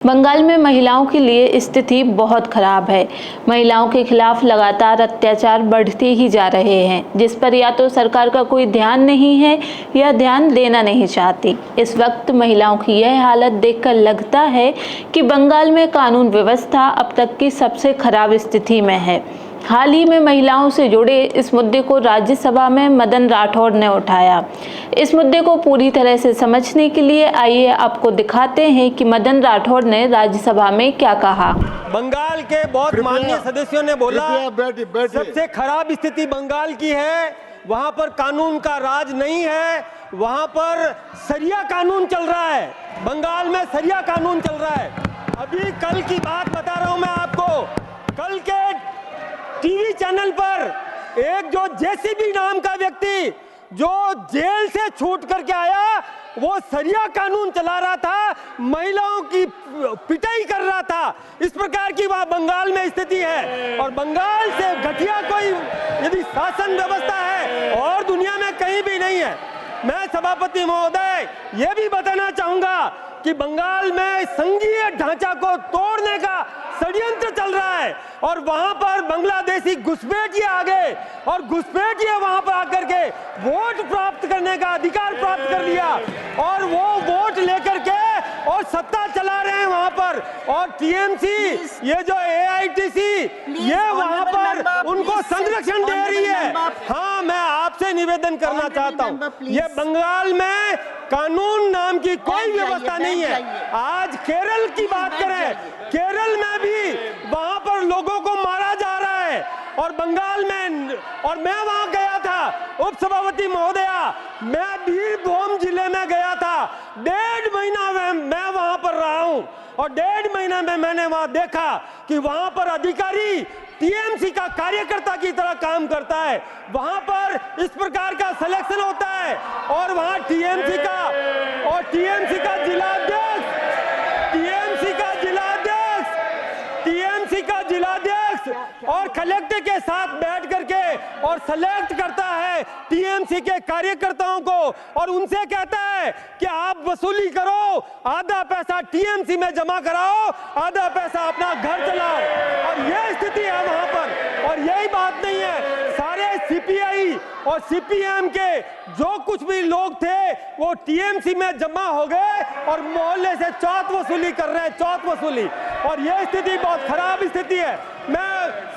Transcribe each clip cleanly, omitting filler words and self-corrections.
बंगाल में महिलाओं के लिए स्थिति बहुत खराब है। महिलाओं के खिलाफ लगातार अत्याचार बढ़ते ही जा रहे हैं, जिस पर या तो सरकार का कोई ध्यान नहीं है या ध्यान देना नहीं चाहती। इस वक्त महिलाओं की यह हालत देखकर लगता है कि बंगाल में कानून व्यवस्था अब तक की सबसे खराब स्थिति में है। हाल ही में महिलाओं से जुड़े इस मुद्दे को राज्यसभा में मदन राठौड़ ने उठाया। इस मुद्दे को पूरी तरह से समझने के लिए आइए आपको दिखाते हैं कि मदन राठौड़ ने राज्यसभा में क्या कहा। बंगाल के बहुत माननीय सदस्यों ने बोला सबसे खराब स्थिति बंगाल की है, वहां पर कानून का राज नहीं है, वहां पर सरिया कानून चल रहा है। बंगाल में सरिया कानून चल रहा है। अभी कल की बात बता रहा हूं मैं आपको। कल के टीवी चैनल पर एक जो जेसीबी नाम का व्यक्ति जो जेल से छूट करके आया, वो सरिया कानून चला रहा था, महिलाओं की पिटाई कर रहा था। इस प्रकार की वहां बंगाल में स्थिति है। और बंगाल से घटिया कोई यदि शासन व्यवस्था है और दुनिया में कहीं भी नहीं है। मैं सभापति महोदय ये भी बताना चाहूंगा कि बंगाल में संघीय ढांचा को तोड़ने का षड्यंत्र चल रहा है और वहां पर बांग्लादेशी घुसपैठिए आ गए और घुसपैठिए वहां पर आकर के वोट प्राप्त करने का अधिकार प्राप्त कर लिया और वो वोट लेकर के और सत्ता चला रहे हैं वहां पर। और टीएमसी ये जो एआईटीसी ये वहां पर उनको संरक्षण दे रही है। हाँ, मैं आपसे निवेदन करना चाहता हूँ, ये बंगाल में कानून नाम की कोई व्यवस्था नहीं है। आज केरल की बात करें, केरल में भी वहां पर लोगों को मारा जा रहा है और बंगाल में, और मैं वहां गया था उप सभापति महोदया, मैं बीरभूम जिले में गया था। 1.5 महीना मैं वहां पर रहा हूं और 1.5 महीना में मैंने वहां देखा कि वहां पर अधिकारी टीएमसी का कार्यकर्ता की तरह काम करता है। वहां पर इस प्रकार का सिलेक्शन होता है और वहां टीएमसी का जिलाध्यक्ष और कलेक्टर के साथ बैठ करके और सेलेक्ट करता है टीएमसी के कार्यकर्ताओं को और उनसे कहता है कि आप वसूली करो, आधा पैसा टीएमसी में जमा कराओ, आधा पैसा अपना घर चलाओ। और यह स्थिति है वहां पर। और यही बात नहीं है, सारे सीपीआई और सीपीएम के जो कुछ भी लोग थे वो टीएमसी में जमा हो गए और मोहल्ले से चौथ वसूली कर रहे हैं, चौथ वसूली। और यह स्थिति बहुत खराब स्थिति है। मैं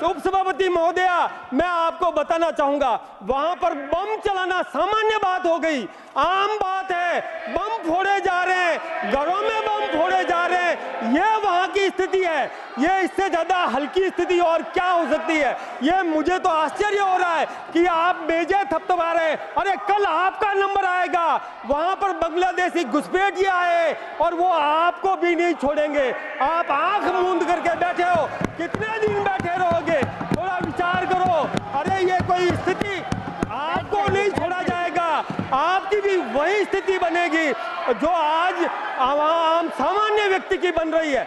उप सभापति महोदया, मैं आपको बताना चाहूंगा, वहां पर बम चलाना सामान्य बात हो गई, आम बात है। बम फोड़े जा रहे हैं, घरों में बम फोड़े जा रहे हैं, यह वहां की स्थिति है। ये इससे ज्यादा हल्की स्थिति और क्या हो सकती है? ये मुझे तो आश्चर्य हो रहा है कि आप मेजे थपथपा रहे हैं। अरे कल आपका नंबर आएगा, वहां पर बांग्लादेशी घुसपैठिए आए और वो आपको भी नहीं छोड़ेंगे। आप आंख मूंद करके बैठे हो, कितने दिन बैठे रहोगे? थोड़ा विचार करो। अरे ये कोई स्थिति, आपको नहीं छोड़ा जाएगा, आपकी भी वही स्थिति बनेगी जो आज आम सामान्य व्यक्ति की बन रही है।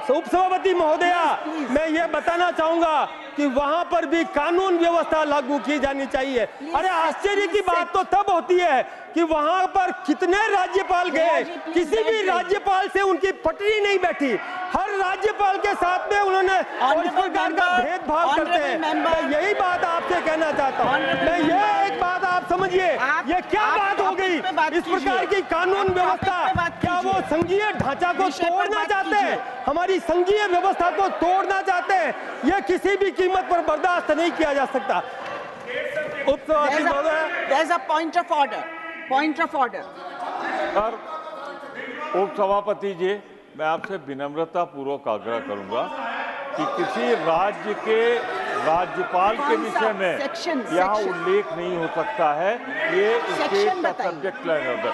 उप सभापति महोदया, मैं ये बताना चाहूंगा कि वहां पर भी कानून व्यवस्था लागू की जानी चाहिए। अरे आश्चर्य की बात तो तब होती है कि वहां पर कितने राज्यपाल गए, किसी भी राज्यपाल से उनकी पटरी नहीं बैठी। हर राज्यपाल के साथ में उन्होंने इस प्रकार का भेदभाव करते हैं। मैं यही बात आपसे कहना चाहता हूँ। मैं ये एक बात आप समझिए, ये क्या बात हो गई? इस प्रकार की कानून व्यवस्था, क्या वो संघीय ढांचा को तोड़ना चाहते हैं? हमारी संघीय व्यवस्था को तोड़ना चाहते हैं? यह किसी भी कीमत पर बर्दाश्त नहीं किया जा सकता। उप सभापति महोदय, पॉइंट ऑफ ऑर्डर। सर, उप सभापति जी, मैं आपसे विनम्रता पूर्वक आग्रह करूंगा कि किसी राज्य के राज्यपाल के विषय में यहाँ उल्लेख नहीं हो सकता है। ये स्टेट का सब्जेक्ट लाइन ऑर्डर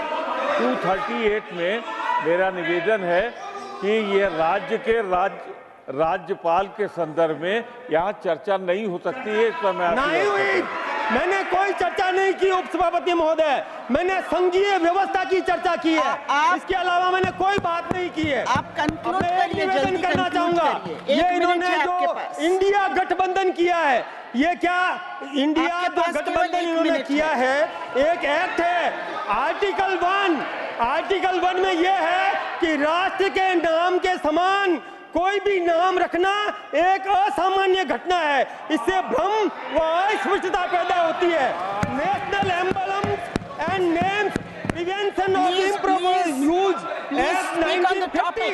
238 में मेरा निवेदन है कि ये राज्य के राज्यपाल के संदर्भ में यहाँ चर्चा नहीं हो सकती है। इस पर मैं नहीं हुई, मैंने कोई चर्चा नहीं की उप सभापति महोदय, मैंने संघीय व्यवस्था की चर्चा की है। इसके अलावा मैंने कोई बात नहीं की है। आप कंक्लूड करिए, निवेदन करना चाहूंगा, ये इन्होंने जो इंडिया गठबंधन किया है, ये क्या इंडिया जो गठबंधन इन्होंने किया है, एक एक्ट है आर्टिकल 1 आर्टिकल 1 में यह है कि राष्ट्र के नाम के समान कोई भी नाम रखना एक असामान्य घटना है। इससे भ्रम व अस्पष्टता पैदा होती है। National emblems and names prevention of improper use act 1950,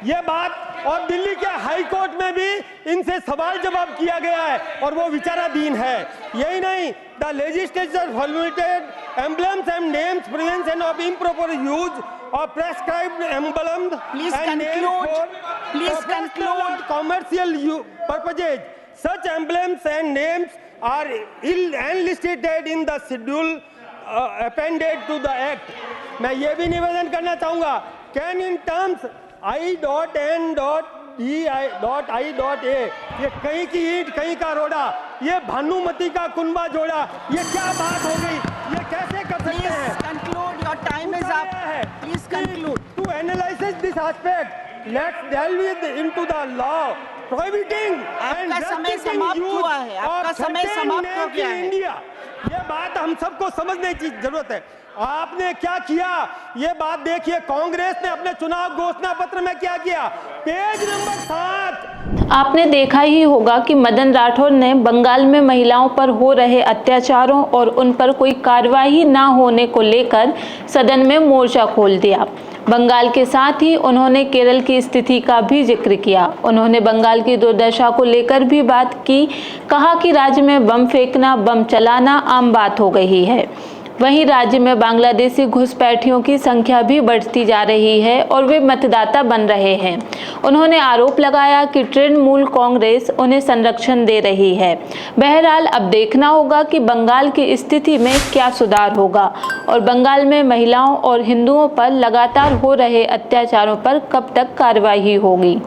ये बात, और दिल्ली के हाई कोर्ट में भी इनसे सवाल जवाब किया गया है और वो विचाराधीन है। यही नहीं, the legislature formulated emblems and names prevention of improper use और prescribed emblems and names for commercial purposes. Such emblems and names are enlisted in the schedule appended to the act. मैं ये भी निवेदन करना चाहूंगा, can in terms I.N.D.I.A, ये कहीं की ईंट कहीं का रोड़ा, ये भानुमति का कुनबा जोड़ा, ये क्या बात हो गई? ये कैसे कर सकते Please हैं? conclude. Your time is up. Please conclude. To analyze this aspect, let's delve into the law prohibiting and आपका समय restricting समाप्त use हुआ है। आपका of समय certain समाप्त हो names गया in है। India। ये बात हम सबको समझने की जरूरत है। आपने क्या किया, ये बात देखिए। कांग्रेस ने अपने चुनाव घोषणा पत्र में क्या किया, पेज नंबर 7। आपने देखा ही होगा कि मदन राठौर ने बंगाल में महिलाओं पर हो रहे अत्याचारों और उन पर कोई कार्रवाई ना होने को लेकर सदन में मोर्चा खोल दिया। बंगाल के साथ ही उन्होंने केरल की स्थिति का भी जिक्र किया। उन्होंने बंगाल की दुर्दशा को लेकर भी बात की, कहा कि राज्य में बम फेंकना, बम चलाना आम बात हो गई है। वहीं राज्य में बांग्लादेशी घुसपैठियों की संख्या भी बढ़ती जा रही है और वे मतदाता बन रहे हैं। उन्होंने आरोप लगाया कि तृणमूल कांग्रेस उन्हें संरक्षण दे रही है। बहरहाल अब देखना होगा कि बंगाल की स्थिति में क्या सुधार होगा और बंगाल में महिलाओं और हिंदुओं पर लगातार हो रहे अत्याचारों पर कब तक कार्रवाई होगी।